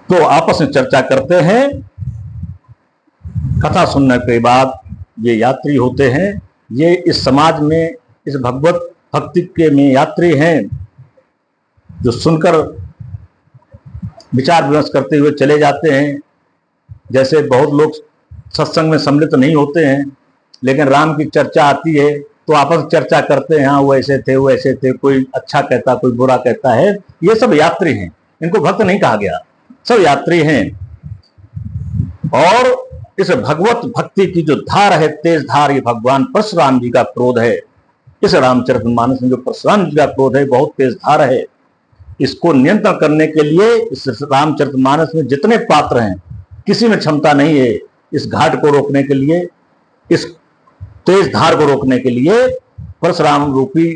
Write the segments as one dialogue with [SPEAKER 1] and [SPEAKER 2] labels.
[SPEAKER 1] तो आपस में चर्चा करते हैं। कथा सुनने के बाद ये यात्री होते हैं, ये इस समाज में, इस भगवत भक्ति के में यात्री हैं, जो सुनकर विचार विमर्श करते हुए चले जाते हैं। जैसे बहुत लोग सत्संग में सम्मिलित नहीं होते हैं, लेकिन राम की चर्चा आती है तो आपस में चर्चा करते हैं, हाँ वो ऐसे थे, वो ऐसे थे, कोई अच्छा कहता, कोई बुरा कहता है। ये सब यात्री हैं, इनको भक्त नहीं कहा गया, सब यात्री हैं। और इस भगवत भक्ति की जो धार है, तेज धार, ये भगवान परशुराम जी का क्रोध है। इस रामचरितमानस में जो परशुराम जी का क्रोध है, बहुत तेज धार है। इसको नियंत्रण करने के लिए इस रामचरितमानस में जितने पात्र हैं, किसी में क्षमता नहीं है इस घाट को रोकने के लिए, इस तेज धार को रोकने के लिए। परशुराम रूपी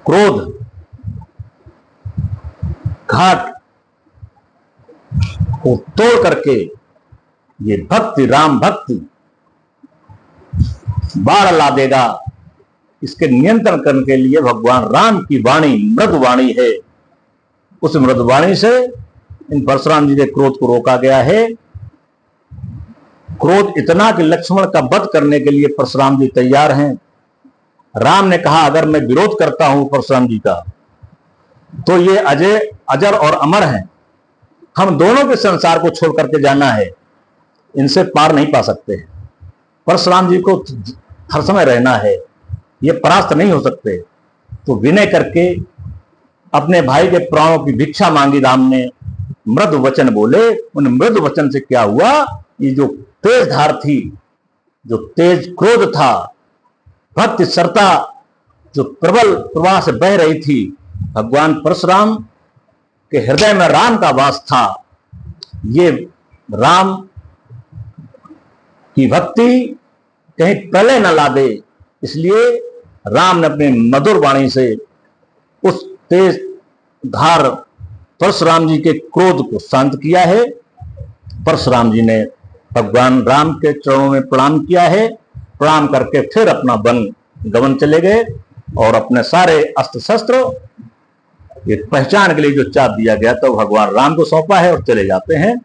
[SPEAKER 1] क्रोध घाट को तोड़ करके ये भक्ति, राम भक्ति बाढ़ ला देगा। इसके नियंत्रण करने के लिए भगवान राम की वाणी मृदु वाणी है, उस मृदु वाणी से इन परशुराम जी के क्रोध को रोका गया है। क्रोध इतना कि लक्ष्मण का वध करने के लिए परशुराम जी तैयार हैं। राम ने कहा अगर मैं विरोध करता हूं परशुराम जी का तो ये अजय, अजर और अमर हैं, हम दोनों के संसार को छोड़ करके जाना है, इनसे पार नहीं पा सकते। परशुराम जी को हर समय रहना है, ये परास्त नहीं हो सकते। तो विनय करके अपने भाई के प्राणों की भिक्षा मांगी राम ने, मृदु वचन बोले। उन मृदु वचन से क्या हुआ, ये जो तेज धार थी, जो तेज क्रोध था, भक्ति सरता जो प्रबल प्रवाह से बह रही थी, भगवान परशुराम के हृदय में राम का वास था। ये राम की भक्ति कहीं प्रलय न ला दे, इसलिए राम ने अपने मधुर वाणी से उस तेज धार परशुराम जी के क्रोध को शांत किया है। परशुराम जी ने भगवान राम के चरणों में प्रणाम किया है, प्रणाम करके फिर अपना वन गमन चले गए और अपने सारे अस्त्र शस्त्र ये पहचान के लिए जो चाप दिया गया तो भगवान राम को सौंपा है और चले जाते हैं।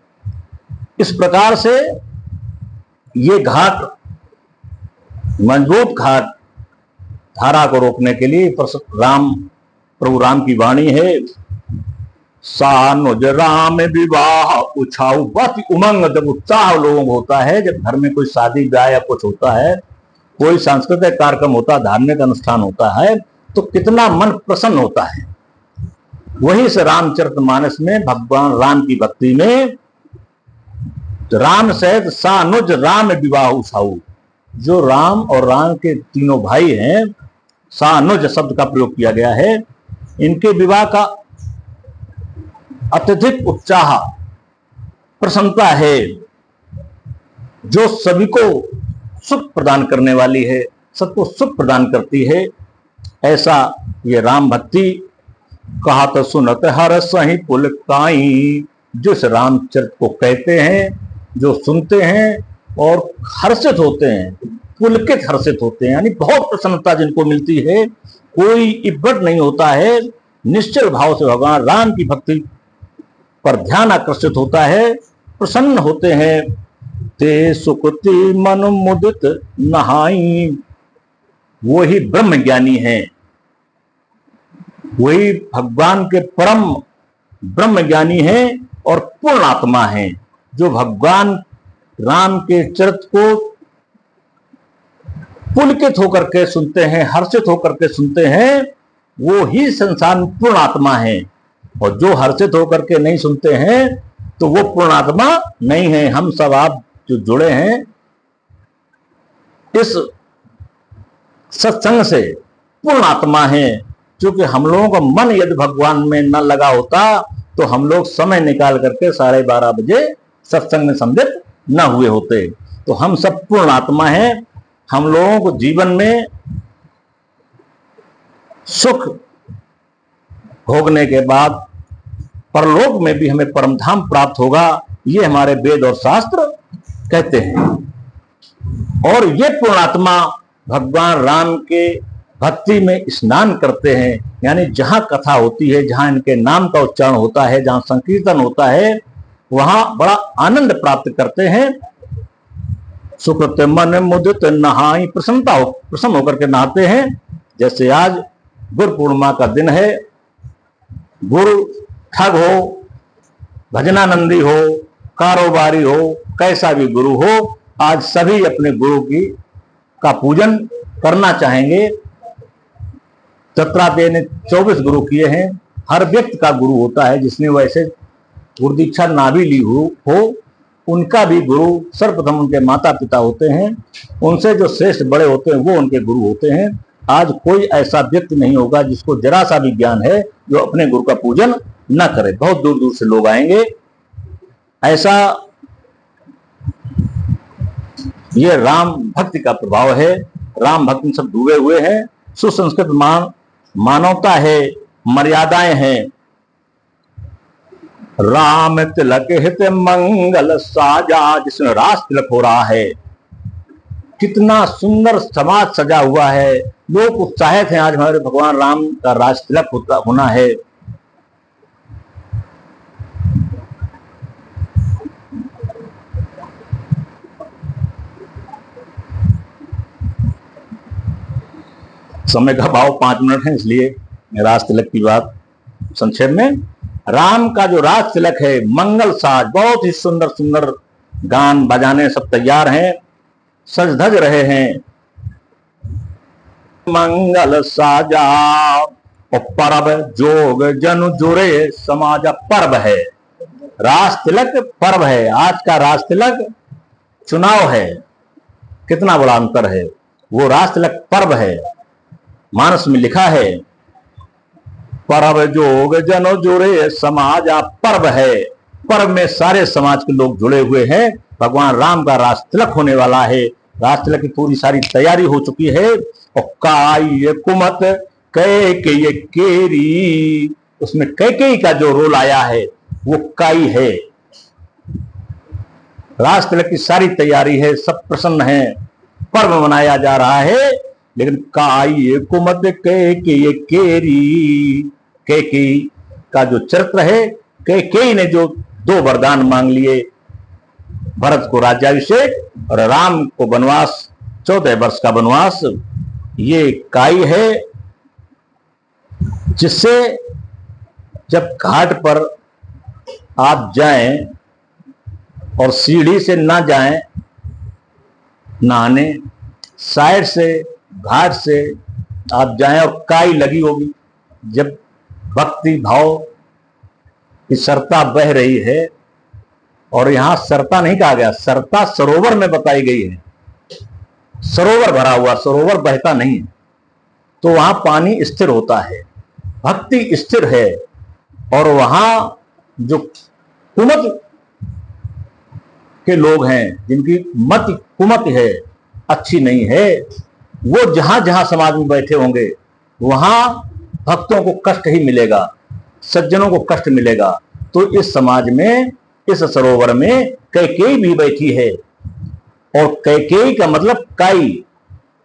[SPEAKER 1] इस प्रकार से ये घाट, मजबूत घाट धारा को रोकने के लिए प्रभु राम की वाणी है। सानुज राम विवाह उछाऊ, बहुत उमंग, जब उत्साह लोगों को होता है, जब घर में कोई शादी ब्याह या कुछ होता है, कोई सांस्कृतिक कार्यक्रम होता है, धार्मिक अनुष्ठान होता है, तो कितना मन प्रसन्न होता है। वही से रामचरितमानस में भगवान राम की भक्ति में राम सहित सानुज राम विवाह उछाऊ, जो राम और राम के तीनों भाई हैं, सानुज शब्द का प्रयोग किया गया है। इनके विवाह का अत्यधिक उत्साह, प्रसन्नता है, जो सभी को सुख प्रदान करने वाली है, सबको सुख प्रदान करती है। ऐसा ये राम भक्ति कहा तो सुनत हर सही पुलकाई, जिस रामचरित को कहते हैं, जो सुनते हैं और हर्षित होते हैं, पुलकित हर्षित होते हैं, यानी बहुत प्रसन्नता जिनको मिलती है, कोई इब्बट नहीं होता है, निश्चल भाव से भगवान राम की भक्ति पर ध्यान आकर्षित होता है, प्रसन्न होते हैं। ते सुकृति मन मुदित नहाई, वो ही ब्रह्म ज्ञानी है, वही भगवान के परम ब्रह्म ज्ञानी है और पूर्ण आत्मा है, जो भगवान राम के चरित्र को पुलकित होकर के सुनते हैं, हर्षित होकर के सुनते हैं, वो ही संसार में पूर्ण आत्मा है। और जो हर्षित होकर के नहीं सुनते हैं तो वो पूर्ण आत्मा नहीं है। हम सब आप जो जुड़े हैं इस सत्संग से पूर्ण आत्मा है, क्योंकि हम लोगों का मन यदि भगवान में न लगा होता तो हम लोग समय निकाल करके 12:30 बजे सत्संग में सम्मिलित न हुए होते। तो हम सब पूर्ण आत्मा हैं। हम लोगों को जीवन में सुख भोगने के बाद परलोक में भी हमें परम धाम प्राप्त होगा, ये हमारे वेद और शास्त्र कहते हैं। और ये पूर्णात्मा भगवान राम के भक्ति में स्नान करते हैं, यानी जहां कथा होती है, जहां इनके नाम का उच्चारण होता है, जहां संकीर्तन होता है, वहां बड़ा आनंद प्राप्त करते हैं। सुकृत मन मुदित नहाई, प्रसन्न होकर के नहाते हैं। जैसे आज गुरु पूर्णिमा का दिन है, गुरु ठग हो, भजनानंदी हो, कारोबारी हो, कैसा भी गुरु हो, आज सभी अपने गुरु का पूजन करना चाहेंगे। दत्तात्रेय ने 24 गुरु किए हैं। हर व्यक्ति का गुरु होता है, जिसने वैसे गुरु दीक्षा ना भी ली हो उनका भी गुरु सर्वप्रथम उनके माता पिता होते हैं। उनसे जो श्रेष्ठ बड़े होते हैं वो उनके गुरु होते हैं। आज कोई ऐसा व्यक्ति नहीं होगा जिसको जरा सा भी ज्ञान है जो अपने गुरु का पूजन न करे। बहुत दूर दूर से लोग आएंगे। ऐसा ये राम भक्ति का प्रभाव है। राम भक्ति में सब डूबे हुए हैं। सुसंस्कृत मानवता है, मर्यादाएं हैं। राम तिलक हित मंगल साजा, जिसमें रास तिलक हो रहा है। कितना सुंदर समाज सजा हुआ है। लोग उत्साहित हैं, आज हमारे भगवान राम का रास तिलक होना है। समय का भाव 5 मिनट है, इसलिए रास तिलक की बात संक्षेप में। राम का जो रास तिलक है, मंगल साज, बहुत ही सुंदर सुंदर गान बजाने सब तैयार हैं, सज धज रहे हैं। मंगल साजा और पर्व जोग जन जुड़े समाज, पर्व है। रास तिलक पर्व है। आज का रास तिलक चुनाव है। कितना बड़ा अंतर है। वो रास तिलक पर्व है। मानस में लिखा है, पर्व जोग जनो जुड़े समाज, पर्व है। पर्व में सारे समाज के लोग जुड़े हुए हैं। भगवान राम का रास तिलक होने वाला है। रास तिलक की पूरी सारी तैयारी हो चुकी है। और काई कुमत कैकेयी केरी, उसमें कैकेयी का जो रोल आया है वो काई है। रास तिलक की सारी तैयारी है, सब प्रसन्न है, पर्व मनाया जा रहा है। लेकिन काई कुमत कैकेयी केरी, कैकेयी का जो चरित्र है, कैकेयी ने जो 2 वरदान मांग लिए, भरत को राज्याभिषेक और राम को वनवास, 14 वर्ष का वनवास, ये काई है। जिससे जब घाट पर आप जाएं और सीढ़ी से ना जाएं नहाने, साइड से घाट से आप जाएं और काई लगी होगी, जब भक्ति भाव की सरता बह रही है, और यहां सरता नहीं कहा गया, सरता सरोवर में बताई गई है। सरोवर भरा हुआ, सरोवर बहता नहीं है, तो वहां पानी स्थिर होता है, भक्ति स्थिर है। और वहां जो कुमत के लोग हैं, जिनकी मति कुमत है, अच्छी नहीं है, वो जहां जहां समाज में बैठे होंगे वहां भक्तों को कष्ट ही मिलेगा, सज्जनों को कष्ट मिलेगा। तो इस समाज में, इस सरोवर में कैकेयी भी बैठी है। और कैकेयी का मतलब काई,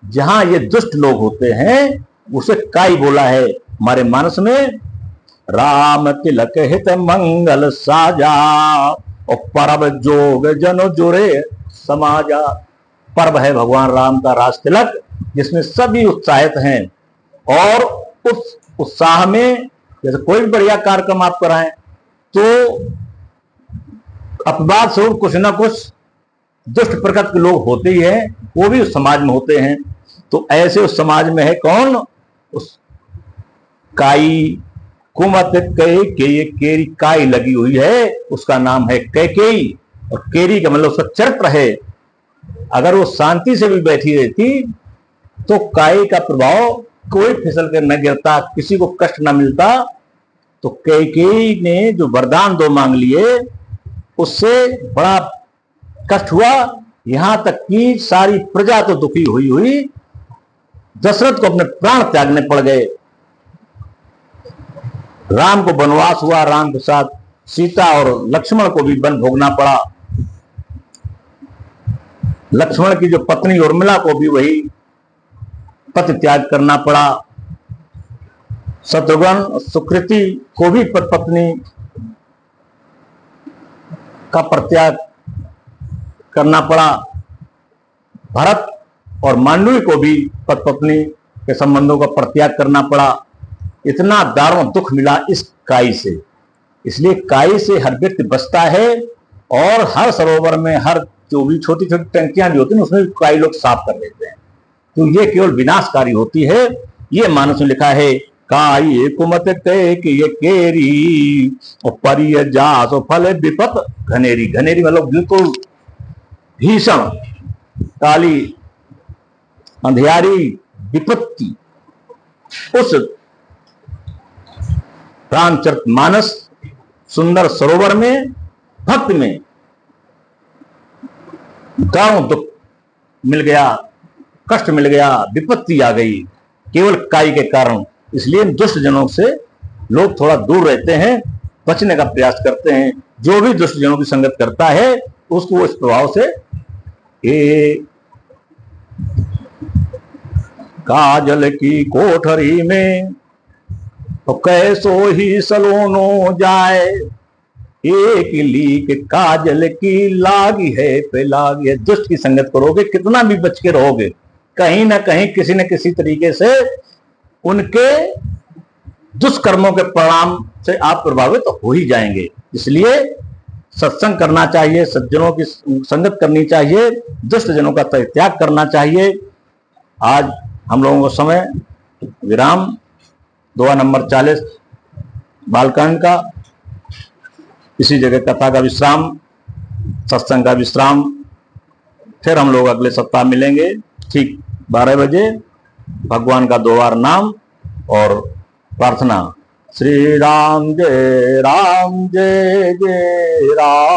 [SPEAKER 1] जहां ये दुष्ट लोग होते हैं उसे काई बोला है हमारे मानस में। राम तिलक हित मंगल साजा और पर्व जोग जनो जुड़े समाजा, पर्व है भगवान राम का रास तिलक, जिसमें सभी उत्साहित हैं। और उस उत्साह में जैसे कोई भी बढ़िया कार्यक्रम आप कराएं तो अपवाद स्वरूप कुछ ना कुछ दुष्ट प्रकृति के लोग होते ही हैं, वो भी उस समाज में होते हैं। तो ऐसे उस समाज में है कौन? उस काई कुमत कैकेयी केरी, काई लगी हुई है, उसका नाम है कैकेयी। और केरी का मतलब उसका चरित्र है। अगर वो शांति से भी बैठी रहती तो काई का प्रभाव, कोई फिसल कर न गिरता, किसी को कष्ट न मिलता। तो कैकेयी ने जो वरदान 2 मांग लिए, उससे बड़ा कष्ट हुआ। यहां तक कि सारी प्रजा तो दुखी हुई, दशरथ को अपने प्राण त्यागने पड़ गए। राम को वनवास हुआ, राम के साथ सीता और लक्ष्मण को भी वन भोगना पड़ा। लक्ष्मण की जो पत्नी उर्मिला को भी वही पति त्याग करना पड़ा। शत्रुघ्न सुकृति को भी पत्नी का परित्याग करना पड़ा। भरत और मांडवी को भी पत्नी के संबंधों का परित्याग करना पड़ा। इतना दारुण दुख मिला इस काई से। इसलिए काई से हर व्यक्ति बचता है, और हर सरोवर में हर जो भी छोटी छोटी टंकियां भी होती हैं उसमें काई लोग साफ कर देते हैं। तो ये केवल विनाशकारी होती है। ये मानस में लिखा है, काई कुमत ये केरी परिय जास फल विपत घनेरी। घनेरी मतलब बिल्कुल भीषण काली अंधियारी विपत्ति। उस रामचरितमानस सुंदर सरोवर में भक्त में गांव दुख मिल गया, कष्ट मिल गया, विपत्ति आ गई केवल काई के कारण। इसलिए दुष्ट जनों से लोग थोड़ा दूर रहते हैं, बचने का प्रयास करते हैं। जो भी दुष्ट जनों की संगत करता है उसको इस प्रभाव से काजल की कोठरी में तो कैसो ही सलोनो जाए, एक लीक काजल की लागी है पे लागी है। दुष्ट की संगत करोगे, कितना भी बच के रहोगे, कहीं ना कहीं किसी न किसी तरीके से उनके दुष्कर्मों के परिणाम से आप प्रभावित हो ही जाएंगे। इसलिए सत्संग करना चाहिए, सज्जनों की संगत करनी चाहिए, दुष्ट जनों का त्याग करना चाहिए। आज हम लोगों को समय विराम, दुआ नंबर 40 बालकांड का, इसी जगह कथा का विश्राम, सत्संग का विश्राम। फिर हम लोग अगले सप्ताह मिलेंगे ठीक 12 बजे। भगवान का 2 बार नाम और प्रार्थना। श्री राम जय जय राम।